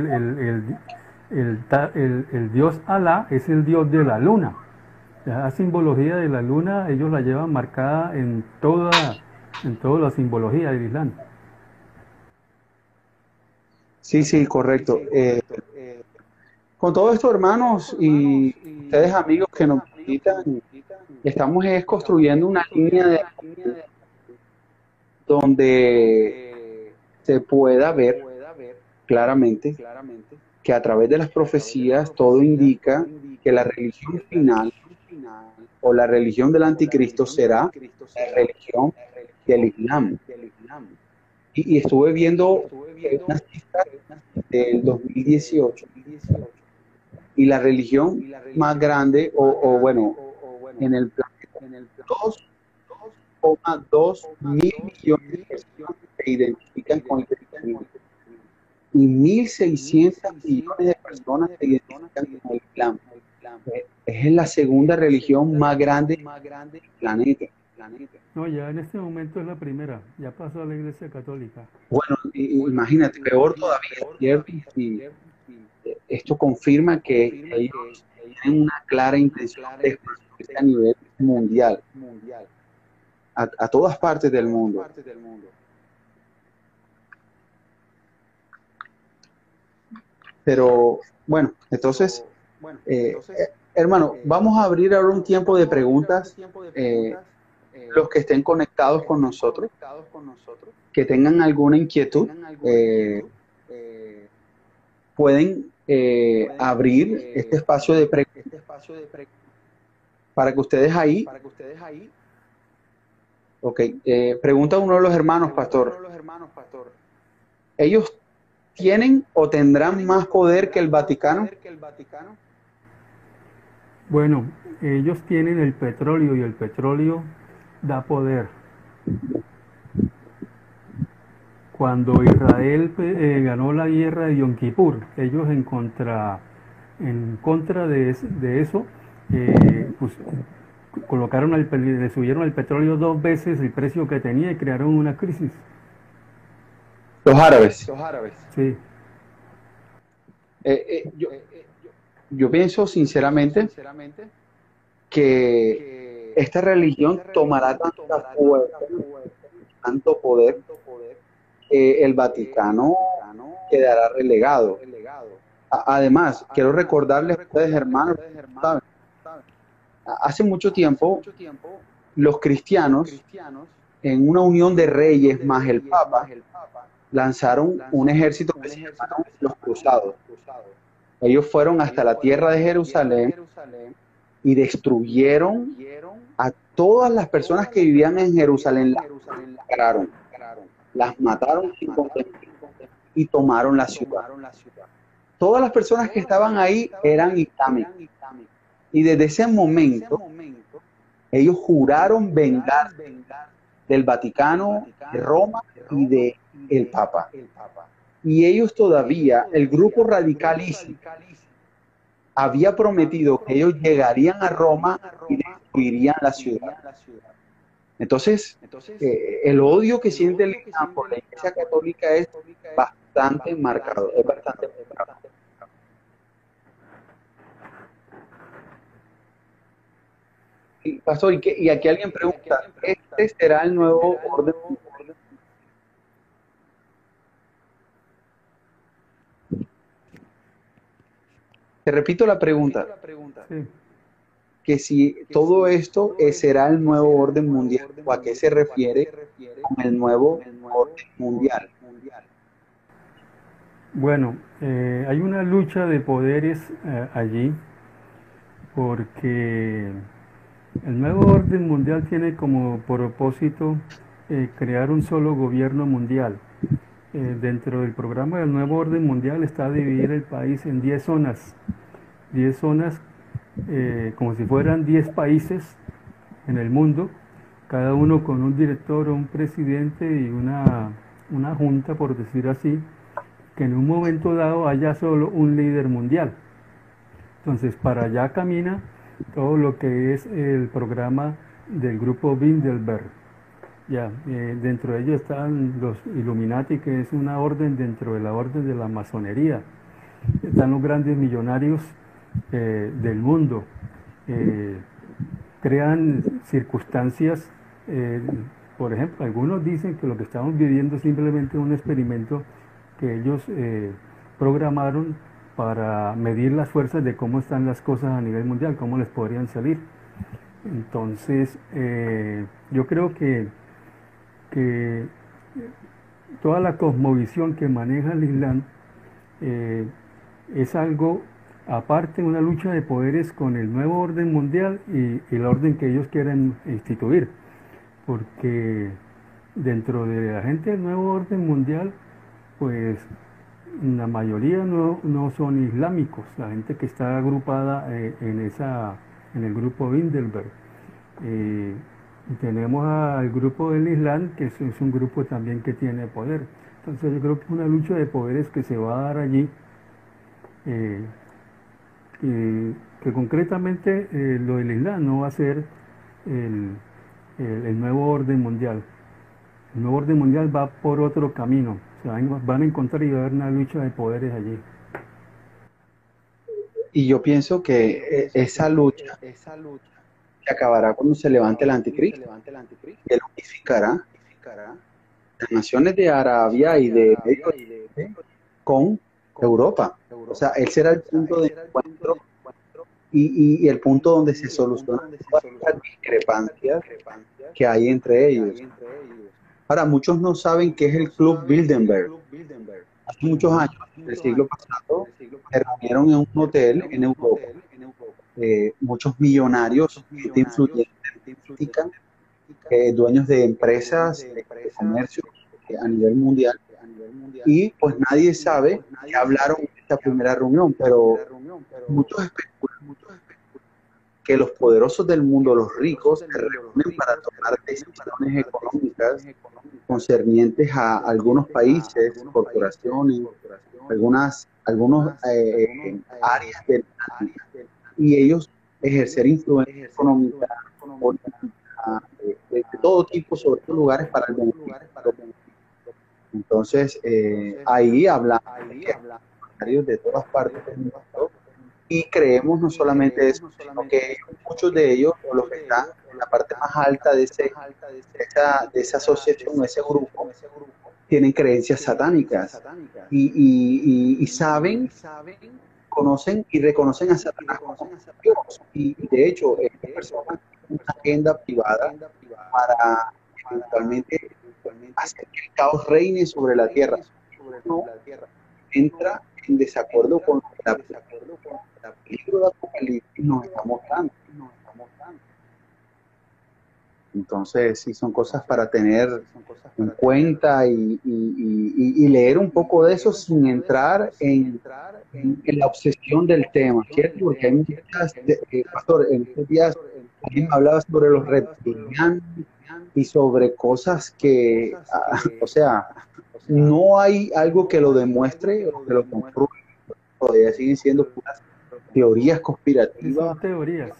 Speaker 2: el Dios Alá es el Dios de la luna. La simbología de la luna ellos la llevan marcada en toda la simbología del Islam.
Speaker 1: Sí, sí, correcto. Con todo esto, hermanos, y ustedes amigos que nos visitan, estamos construyendo una línea de donde se pueda ver claramente que a través de las profecías todo indica que la religión final o la religión del anticristo será la religión del Islam. Y estuve viendo unas cifras del 2018 y la religión más grande, o bueno, en el planeta, 2,2 mil millones de personas se identifican con el cristianismo y 1.600 millones de personas se identifican con el Islam. Es la segunda religión más grande del planeta.
Speaker 2: No, ya en este momento es la primera, ya pasó a la Iglesia Católica.
Speaker 1: Bueno, imagínate, peor todavía, ¿cierto? Y esto confirma que ellos tienen una clara intención de expandirse a nivel mundial, a todas partes del mundo. Pero bueno, entonces, hermano, vamos a abrir ahora un tiempo de preguntas. Los que estén conectados con nosotros, que tengan alguna inquietud, pueden abrir este espacio de preguntas para que ustedes ahí. Ok, pregunta uno de los hermanos, pastor. ¿Ellos tienen o tendrán más poder que el Vaticano?
Speaker 2: Bueno, ellos tienen el petróleo y el petróleo da poder. Cuando Israel ganó la guerra de Yom Kippur, ellos en contra de eso, pues, le subieron al petróleo 2 veces el precio que tenía y crearon una crisis.
Speaker 1: Los árabes.
Speaker 2: Sí.
Speaker 1: Yo pienso sinceramente que esta religión tomará tanta fuerza, tanto poder, que el Vaticano quedará relegado. Además, quiero recordarles a ustedes, hermanos, ¿saben? Hace mucho tiempo, los cristianos, en una unión de reyes más el Papa, lanzaron un ejército que se llamaron los Cruzados. Ellos fueron hasta la tierra de Jerusalén y destruyeron a todas las personas que vivían en Jerusalén, las masacraron, las mataron sin contemplar y tomaron la ciudad. Todas las personas que estaban ahí eran islámicas. Y desde ese momento, ellos juraron vengarse del Vaticano, de Roma y de el Papa. Y ellos todavía, el grupo radical ISIS, había prometido que ellos llegarían a Roma y destruirían la ciudad. Entonces, el odio que siente el Islam por la Iglesia Católica es bastante marcado, es bastante marcado. Pastor, y aquí alguien pregunta, ¿este será el nuevo orden? Te repito la pregunta,
Speaker 2: Sí.
Speaker 1: que si todo esto será el nuevo orden mundial, o a qué se refiere con el nuevo orden mundial.
Speaker 2: Bueno, hay una lucha de poderes allí porque el nuevo orden mundial tiene como propósito crear un solo gobierno mundial. Dentro del programa del nuevo orden mundial está dividir el país en 10 zonas. 10 zonas como si fueran 10 países en el mundo, cada uno con un director o un presidente y una junta, por decir así, que en un momento dado haya solo un líder mundial. Entonces, para allá camina todo lo que es el programa del grupo Bilderberg. Ya, dentro de ellos están los Illuminati, que es una orden dentro de la orden de la masonería. Están los grandes millonarios del mundo. Crean circunstancias, por ejemplo, algunos dicen que lo que estamos viviendo es simplemente un experimento que ellos programaron para medir las fuerzas de cómo están las cosas a nivel mundial, cómo les podrían salir. Entonces, yo creo que toda la cosmovisión que maneja el Islam eh, es algo aparte, una lucha de poderes con el nuevo orden mundial y el orden que ellos quieren instituir, porque dentro de la gente del nuevo orden mundial, pues la mayoría no son islámicos, la gente que está agrupada en el grupo Bilderberg. Eh, y tenemos al grupo del Islam, que es un grupo también que tiene poder. Entonces yo creo que es una lucha de poderes que se va a dar allí, eh, que concretamente lo del Islam no va a ser el, el nuevo orden mundial. El nuevo orden mundial va por otro camino. Se van a encontrar y va a haber una lucha de poderes allí.
Speaker 1: Y yo pienso que esa lucha se acabará cuando se levante el anticristo. Él unificará las naciones de Arabia y de Medio Oriente con Europa. O sea, él será el punto de encuentro y el punto donde se solucionan todas las discrepancias que hay entre ellos. Ahora, muchos no saben qué es el Club Bilderberg. Hace muchos años, del siglo pasado, se reunieron en un hotel en Europa, muchos millonarios, gente influyente, política, dueños de empresas, de comercio a nivel mundial, y pues nadie sabe qué hablaron en esta primera reunión, pero muchos especulan que los poderosos del mundo, los ricos, se reúnen para tomar decisiones económicas concernientes a algunos países, corporaciones, algunos áreas del planeta, y ellos ejercer influencia económica, política, de todo tipo sobre estos lugares para el beneficio. Entonces, ahí hablamos de todas partes del mundo y creemos no solamente eso, sino que muchos de ellos, o los que están en la parte más alta de esa asociación, de ese grupo, tienen creencias satánicas y saben, conocen y reconocen a Satanás como Dios. Y de hecho, estas personas tienen una agenda privada para eventualmente hacer que el caos reine sobre la tierra. No entra en desacuerdo con lo que el libro de Apocalipsis nos está mostrando. Entonces, sí, son cosas para tener en cuenta y leer un poco de eso sin entrar en la obsesión del tema, ¿cierto? Porque hay muchas, pastor, en estos días alguien me hablaba sobre los reptilianos y sobre cosas que, o sea, no hay algo que lo demuestre o que lo compruebe, todavía siguen siendo puras teorías conspirativas.
Speaker 2: Son teorías.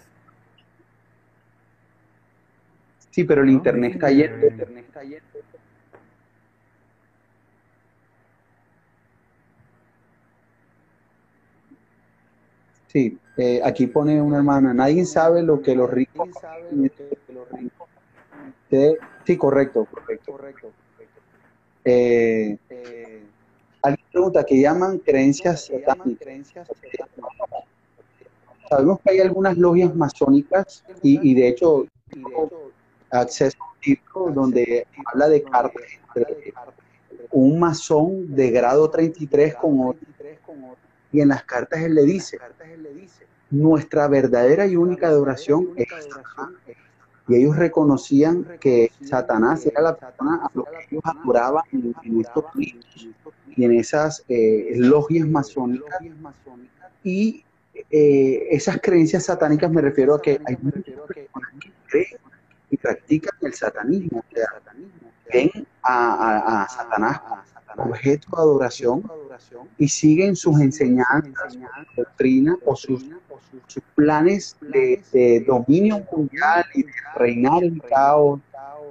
Speaker 1: Sí, pero el
Speaker 2: ¿No?
Speaker 1: internet
Speaker 2: Dicen
Speaker 1: está lleno. Sí, aquí pone una hermana, nadie sabe lo que los ricos... Sí, correcto. Eh, alguien pregunta, ¿qué llaman creencias satánicas? Sabemos que hay algunas logias masónicas y de hecho acceso a un libro donde habla de cartas entre un masón de grado 33 con otro, y en las cartas él le dice, nuestra verdadera y única adoración es Satanás. Y ellos reconocían que Satanás era la persona a lo que ellos adoraban en estos libros y en esas logias masónicas. Y esas creencias satánicas, me refiero a que hay muchas personas que creen y practican el satanismo, o sea, ven a Satanás como objeto de adoración y siguen sus enseñanzas, su doctrina o sus planes de dominio mundial y de reinar el caos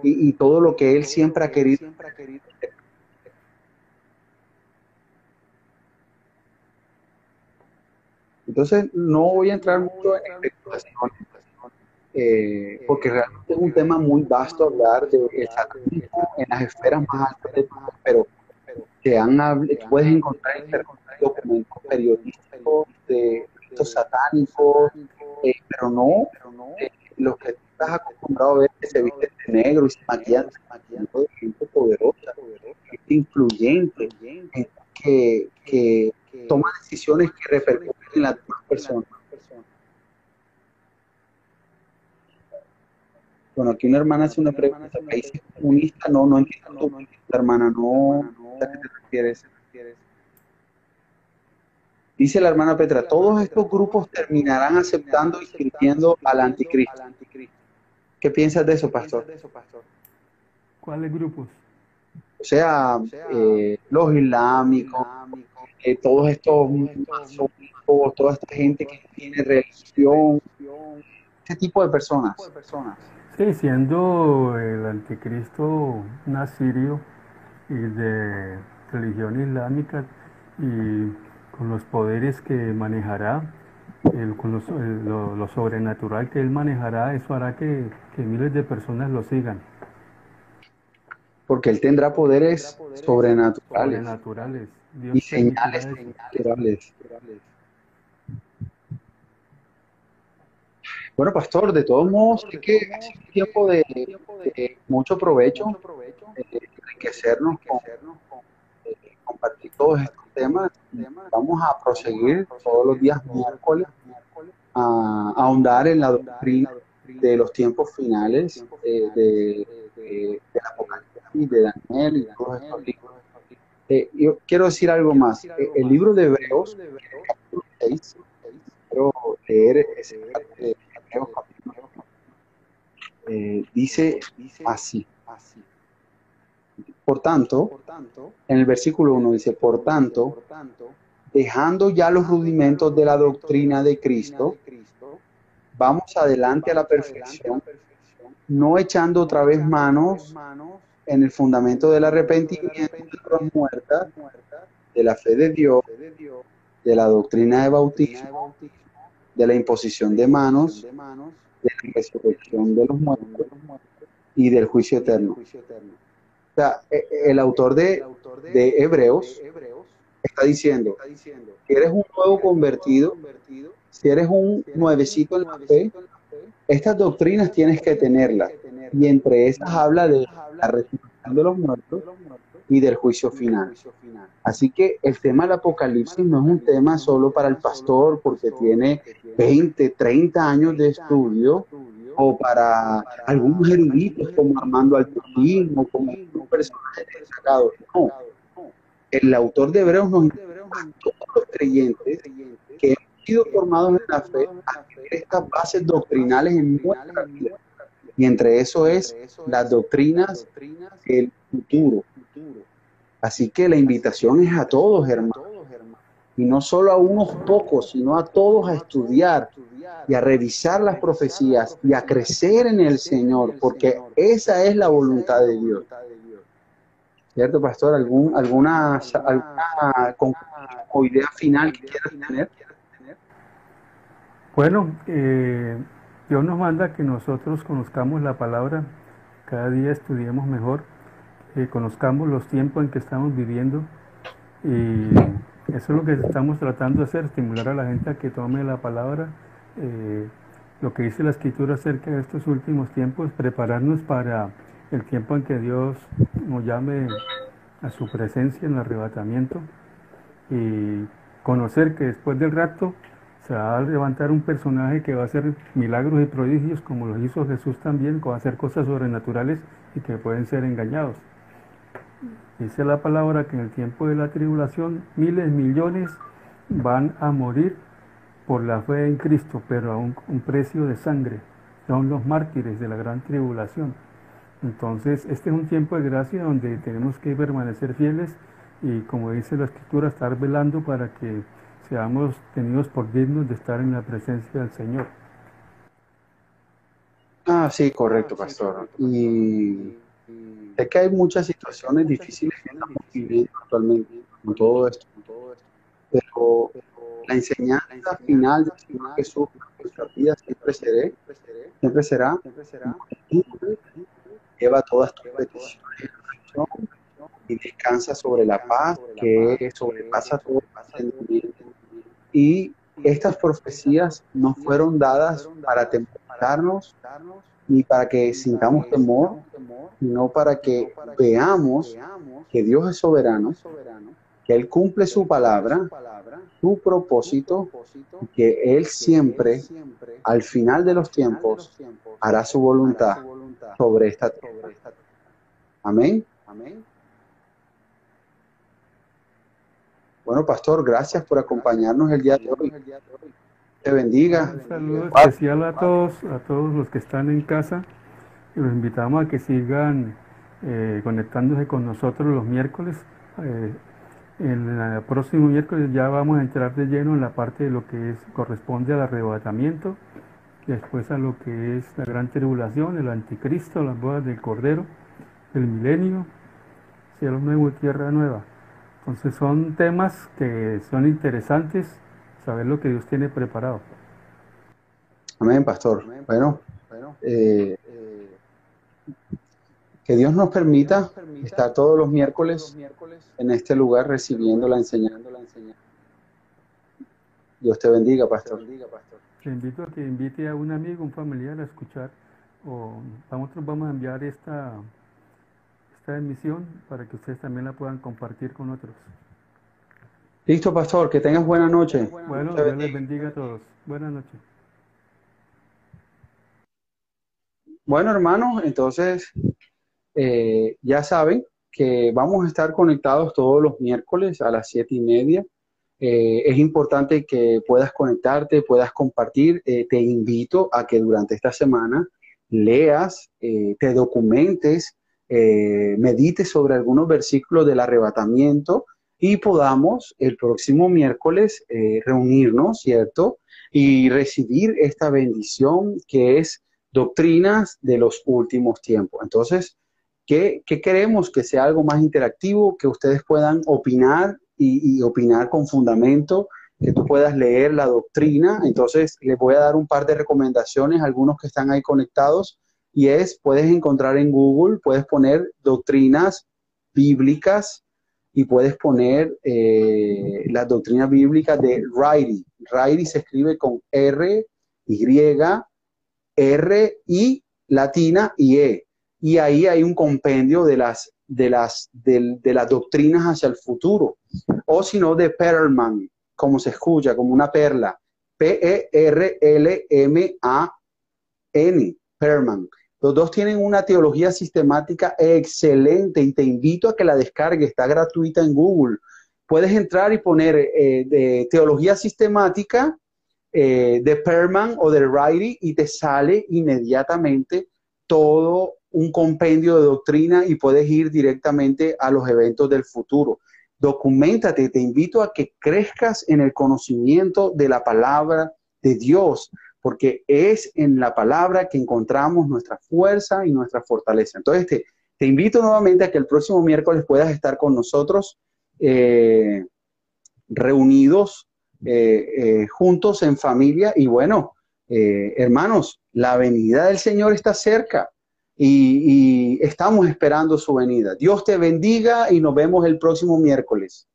Speaker 1: y todo lo que él siempre ha querido. Entonces, no voy a entrar mucho en especulaciones, porque realmente es un tema muy vasto hablar del satanismo en las esferas más altas del poder, pero puedes encontrar en internet documentos periodísticos de estos satánicos, pero no los que tú estás acostumbrado a ver que se visten de negro y se maquillan, sino de gente poderosa, gente influyente, gente que toma decisiones que repercuten en las demás personas. Bueno, aquí una hermana hace una pregunta, ¿países comunistas? No, no entiendo tu pregunta, hermana, no, ¿a qué te refieres? Dice la hermana Petra, todos estos grupos terminarán aceptando y sirviendo al anticristo. ¿Qué piensas de eso, pastor?
Speaker 2: ¿Cuáles grupos?
Speaker 1: O sea, los islámicos, todos estos masónicos, toda esta gente que tiene religión, ese tipo de personas.
Speaker 2: Sí, siendo el anticristo un asirio y de religión islámica y con los poderes que manejará, lo sobrenatural que él manejará, eso hará que miles de personas lo sigan.
Speaker 1: Porque él tendrá poderes sobrenaturales
Speaker 2: Sobrenaturales.
Speaker 1: y
Speaker 2: Dios
Speaker 1: señales
Speaker 2: permitirá eso.
Speaker 1: sobrenaturales. Bueno, pastor, de todos modos, es que ha sido un tiempo de mucho provecho, enriquecernos con compartir todos estos temas. Vamos a proseguir todos los días miércoles a ahondar en la doctrina de los tiempos finales del Apocalipsis, de Daniel y todos estos libros. Yo quiero decir algo más. El libro de Hebreos, capítulo 6, quiero leer esa parte de Hebreos capítulo 6, dice así. Por tanto, en el versículo 1 dice, por tanto, dejando ya los rudimentos de la doctrina de Cristo, vamos adelante a la perfección, no echando otra vez manos en el fundamento del arrepentimiento de las muertas, de la fe de Dios, de la doctrina de bautismo, de la imposición de manos, de la resurrección de los muertos y del juicio eterno. O sea, el autor de Hebreos está diciendo, si eres un nuevo convertido, si eres un nuevecito en la fe, estas doctrinas tienes que tenerlas. Y entre esas habla de la resurrección de los muertos y del juicio final. Así que el tema del Apocalipsis no es un tema solo para el pastor porque tiene 20, 30 años de estudio, o para algunos eruditos como Armando Alturín o como un personaje destacado. No, el autor de Hebreos nos invita a todos los creyentes que hemos sido formados en la fe a tener estas bases doctrinales en nuestra vida. Y entre eso es las doctrinas del futuro. Así que la invitación es a todos, hermanos. Y no solo a unos pocos, sino a todos a estudiar y a revisar las profecías y a crecer en el Señor, porque esa es la voluntad de Dios. ¿Cierto, pastor? ¿Alguna conclusión o idea final que quieras tener?
Speaker 2: Bueno, Dios nos manda que nosotros conozcamos la palabra, cada día estudiemos mejor, conozcamos los tiempos en que estamos viviendo y eso es lo que estamos tratando de hacer, estimular a la gente a que tome la palabra, lo que dice la Escritura acerca de estos últimos tiempos, prepararnos para el tiempo en que Dios nos llame a su presencia en el arrebatamiento y conocer que después del rapto se va a levantar un personaje que va a hacer milagros y prodigios como los hizo Jesús también, que va a hacer cosas sobrenaturales y que pueden ser engañados. Dice la palabra que en el tiempo de la tribulación miles, millones van a morir por la fe en Cristo, pero a un precio de sangre. Son los mártires de la gran tribulación. Entonces, este es un tiempo de gracia donde tenemos que permanecer fieles y, como dice la Escritura, estar velando para que seamos tenidos por dignos de estar en la presencia del Señor.
Speaker 1: Sí, correcto, pastor. Y sé que hay muchas situaciones difíciles que estamos viviendo actualmente con todo esto, pero la enseñanza final del Señor Jesús en nuestra vida siempre será, lleva todas tus peticiones en oración y descansa sobre la paz que sobrepasa todo entendimiento. Y estas profecías no fueron dadas para atemorizarnos ni para que sintamos temor, sino para que veamos que Dios es soberano, que Él cumple su palabra, su propósito, y que Él siempre, al final de los tiempos, hará su voluntad sobre esta tierra. Amén. Bueno, pastor, gracias por acompañarnos el día de hoy. Te bendiga.
Speaker 2: Un saludo especial a todos los que están en casa, y los invitamos a que sigan conectándose con nosotros los miércoles. El próximo miércoles ya vamos a entrar de lleno en la parte de lo que corresponde al arrebatamiento, después a lo que es la gran tribulación, el anticristo, las bodas del Cordero, el milenio, cielo nuevo y tierra nueva. Entonces son temas que son interesantes, saber lo que Dios tiene preparado.
Speaker 1: Amén, pastor. Bueno, que Dios nos permita estar todos los miércoles en este lugar recibiendo la enseñanza. Dios te bendiga, pastor.
Speaker 2: Te invito a que invite a un amigo, un familiar a escuchar, o nosotros vamos a enviar esta emisión para que ustedes también la puedan compartir con otros.
Speaker 1: Listo, pastor, que tengas buena noche.
Speaker 2: Bueno, Dios les bendiga a todos. Buenas noches.
Speaker 1: Bueno, hermanos, entonces ya saben que vamos a estar conectados todos los miércoles a las 7:30. Es importante que puedas conectarte, puedas compartir. Te invito a que durante esta semana leas, te documentes, medites sobre algunos versículos del arrebatamiento y podamos el próximo miércoles reunirnos, ¿cierto? Y recibir esta bendición que es doctrinas de los últimos tiempos. Entonces, ¿qué queremos? Que sea algo más interactivo, que ustedes puedan opinar y opinar con fundamento, que tú puedas leer la doctrina. Entonces, les voy a dar un par de recomendaciones a algunos que están ahí conectados, y puedes encontrar en Google, puedes poner doctrinas bíblicas y puedes poner las doctrinas bíblicas de Righty. Righty se escribe con R, Y, R, I, latina y E. Y ahí hay un compendio de las doctrinas hacia el futuro. O si no, de Perlman, como se escucha, como una perla. Perlman, Perlman. Los dos tienen una teología sistemática excelente y te invito a que la descargues, está gratuita en Google. Puedes entrar y poner de teología sistemática de Perlman o de Righty y te sale inmediatamente todo un compendio de doctrina y puedes ir directamente a los eventos del futuro. Documéntate, te invito a que crezcas en el conocimiento de la palabra de Dios, porque es en la palabra que encontramos nuestra fuerza y nuestra fortaleza. Entonces te invito nuevamente a que el próximo miércoles puedas estar con nosotros reunidos juntos en familia. Y bueno, hermanos, la venida del Señor está cerca y estamos esperando su venida. Dios te bendiga y nos vemos el próximo miércoles.